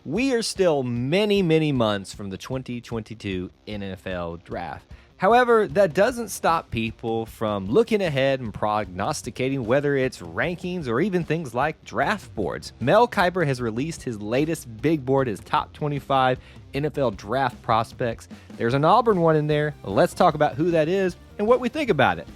We are still many, many months from the 2022 NFL Draft. However, that doesn't stop people from looking ahead and prognosticating, whether it's rankings or even things like draft boards. Mel Kiper has released his latest big board, his top 25 NFL draft prospects. There's an Auburn one in there. Let's talk about who that is and what we think about it.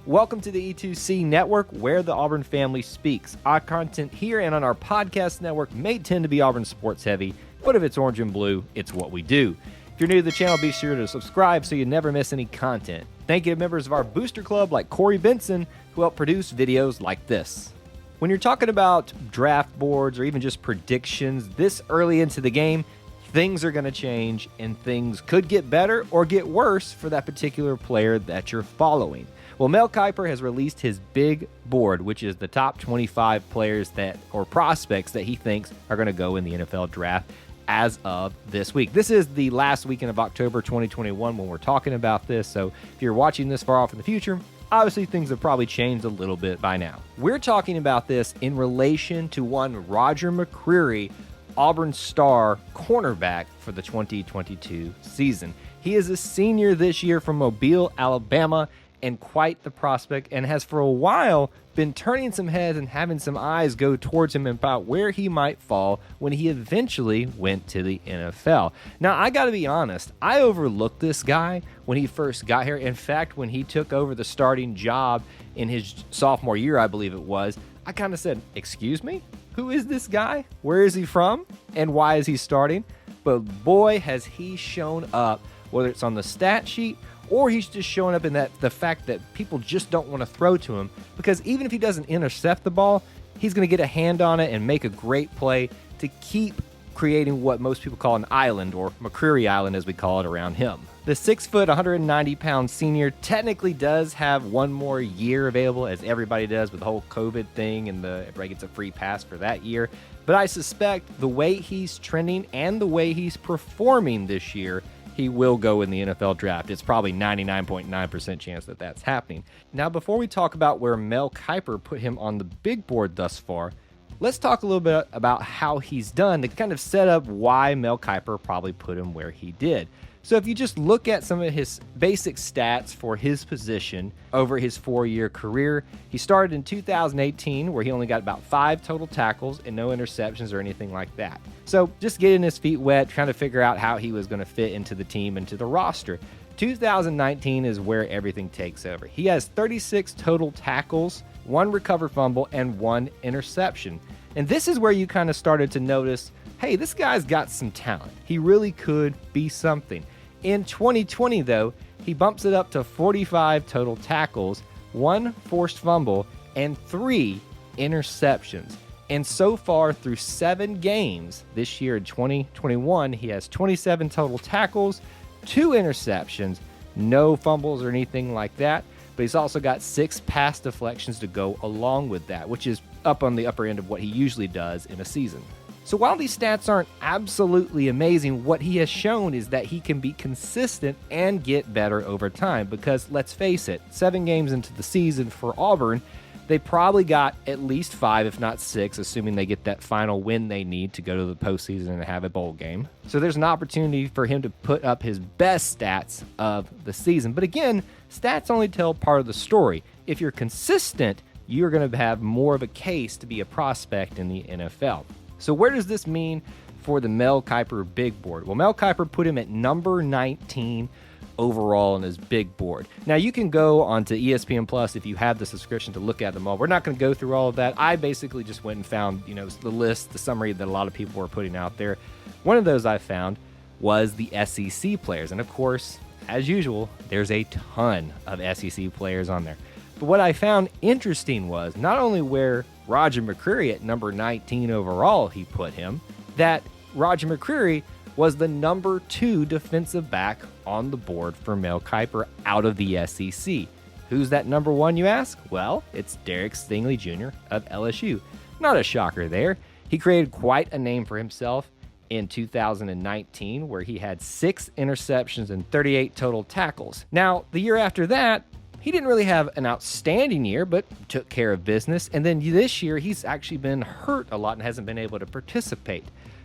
Welcome to the E2C Network, where the Auburn family speaks. Our content here and on our podcast network may tend to be Auburn sports heavy, but if it's orange and blue, it's what we do. If you're new to the channel, be sure to subscribe so you never miss any content. Thank you to members of our booster club like Corey Benson, who help produce videos like this. When you're talking about draft boards or even just predictions this early into the game, things are going to change and things could get better or get worse for that particular player that you're following. Well, Mel Kiper has released his big board, which is the top 25 players or prospects that he thinks are going to go in the NFL draft as of this week. This is the last weekend of October 2021 when we're talking about this, so if you're watching this far off in the future, obviously things have probably changed a little bit by now. We're talking about this in relation to one Roger McCreary, Auburn star cornerback for the 2022 season. He is a senior this year from Mobile, Alabama, and quite the prospect, and has for a while been turning some heads and having some eyes go towards him about where he might fall when he eventually went to the NFL. Now, I gotta be honest, I overlooked this guy when he first got here. In fact, when he took over the starting job in his sophomore year, I believe it was, I kind of said, excuse me? Who is this guy? Where is he from? And why is he starting? But boy, has he shown up, whether it's on the stat sheet or he's just showing up in the fact that people just don't want to throw to him, because even if he doesn't intercept the ball, he's going to get a hand on it and make a great play to keep creating what most people call an island, or McCreary Island as we call it around him. The 6 foot, 190-pound senior technically does have one more year available, as everybody does with the whole COVID thing, and everybody gets a free pass for that year. But I suspect the way he's trending and the way he's performing this year, he will go in the NFL draft. It's probably 99.9% chance that that's happening. Now, before we talk about where Mel Kiper put him on the big board thus far, let's talk a little bit about how he's done to kind of set up why Mel Kiper probably put him where he did. So if you just look at some of his basic stats for his position over his 4-year career, he started in 2018 where he only got about 5 total tackles and no interceptions or anything like that. So just getting his feet wet, trying to figure out how he was going to fit into the team, into the roster. 2019 is where everything takes over. He has 36 total tackles, 1 recovered fumble, and 1 interception. And this is where you kind of started to notice, hey, this guy's got some talent. He really could be something. In 2020, though, he bumps it up to 45 total tackles, 1 forced fumble, and 3 interceptions. And so far, through 7 games this year in 2021, he has 27 total tackles, 2 interceptions, no fumbles or anything like that. But he's also got 6 pass deflections to go along with that, which is up on the upper end of what he usually does in a season. So while these stats aren't absolutely amazing, what he has shown is that he can be consistent and get better over time, because let's face it, 7 games into the season for Auburn, they probably got at least 5, if not 6, assuming they get that final win they need to go to the postseason and have a bowl game. So there's an opportunity for him to put up his best stats of the season. But again, stats only tell part of the story. If you're consistent, you're going to have more of a case to be a prospect in the NFL. So where does this mean for the Mel Kiper big board? Well, Mel Kiper put him at number 19 overall on his big board. Now, you can go onto ESPN Plus if you have the subscription to look at them all. We're not going to go through all of that. I basically just went and found, the list, the summary that a lot of people were putting out there. One of those I found was the SEC players. And of course, as usual, there's a ton of SEC players on there. But what I found interesting was not only where Roger McCreary at number 19 overall he put him, that Roger McCreary was the number 2 defensive back on the board for Mel Kiper out of the SEC. Who's that number 1, you ask? Well, it's Derek Stingley Jr. of LSU. Not a shocker there. He created quite a name for himself in 2019, where he had 6 interceptions and 38 total tackles. Now, the year after that, he didn't really have an outstanding year, but took care of business. And then this year, he's actually been hurt a lot and hasn't been able to participate.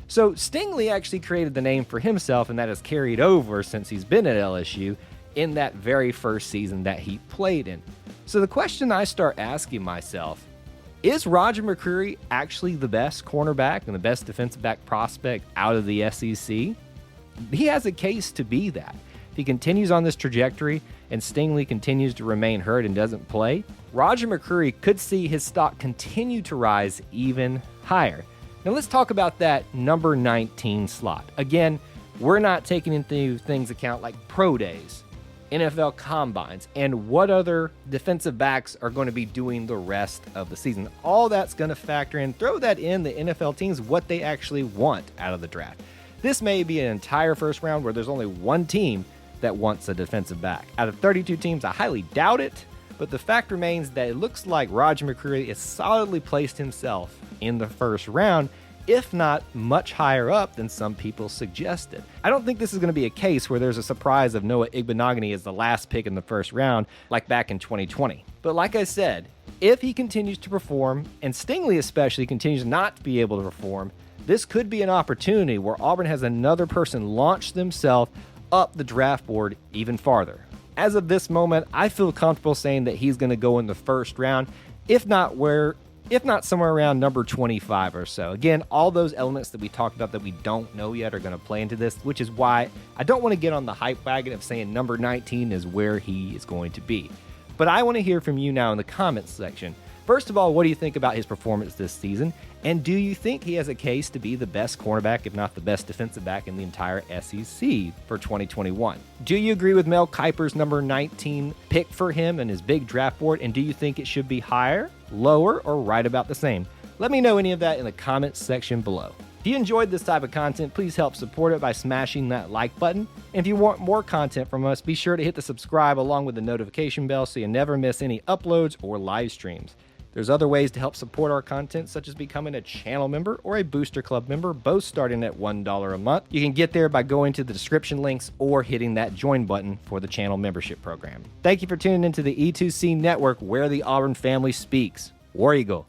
So Stingley actually created the name for himself, and that has carried over since he's been at LSU in that very first season that he played in. So the question I start asking myself, is Roger McCreary actually the best cornerback and the best defensive back prospect out of the SEC? He has a case to be that. If he continues on this trajectory and Stingley continues to remain hurt and doesn't play, Roger McCreary could see his stock continue to rise even higher. Now let's talk about that number 19 slot. Again, we're not taking into things account like pro days, NFL combines, and what other defensive backs are going to be doing the rest of the season. All that's going to factor in. Throw that in the NFL teams, what they actually want out of the draft. This may be an entire first round where there's only one team that wants a defensive back. Out of 32 teams, I highly doubt it, but the fact remains that it looks like Roger McCreary has solidly placed himself in the first round, if not much higher up than some people suggested. I don't think this is going to be a case where there's a surprise of Noah Igbenogany as the last pick in the first round, like back in 2020. But like I said, if he continues to perform, and Stingley especially continues not to be able to perform, this could be an opportunity where Auburn has another person launch themselves up the draft board even farther. As of this moment, I feel comfortable saying that he's going to go in the first round, if not somewhere around number 25 or so. Again, all those elements that we talked about that we don't know yet are going to play into this, which is why I don't want to get on the hype wagon of saying number 19 is where he is going to be. But I want to hear from you now in the comments section. First of all, what do you think about his performance this season? And do you think he has a case to be the best cornerback, if not the best defensive back in the entire SEC for 2021? Do you agree with Mel Kiper's number 19 pick for him and his big draft board? And do you think it should be higher, lower, or right about the same? Let me know any of that in the comments section below. If you enjoyed this type of content, please help support it by smashing that like button. And if you want more content from us, be sure to hit the subscribe along with the notification bell so you never miss any uploads or live streams. There's other ways to help support our content, such as becoming a channel member or a Booster Club member, both starting at $1 a month. You can get there by going to the description links or hitting that join button for the channel membership program. Thank you for tuning into the E2C Network, where the Auburn family speaks. War Eagle.